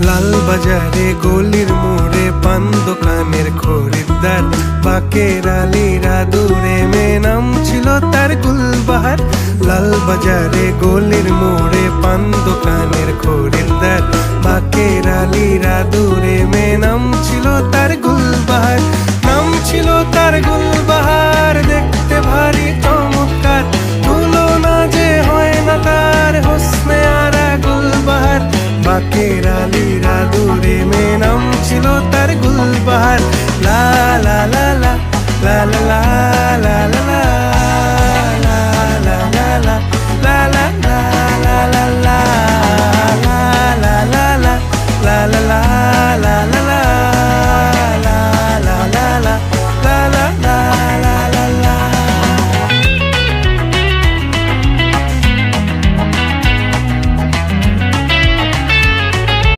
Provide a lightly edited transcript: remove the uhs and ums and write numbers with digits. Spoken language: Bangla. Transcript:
লাল বাজারে গলির মোড়ে পান দোকানের খরিদ্দার, বাকের আলীরা দূরে মেয়ে নাম ছিল তার গুলবাহার। লাল বাজারে গলির মোড়ে পান দোকানের খরিদ্দার, বাকের আলীরা দূরে মেয়ে নাম ছিল তার গুলবাহার। নাম ছিল তার গুলবাহার, দেখতে ভারী চমৎকার, তুলনা যে হয় না তার হোসনে আরা গুলবাহার। বাকের আলীরা দূরে মেয়ে নাম ছিল তার গুলবাহার। লা লা লা লা লা লা লা।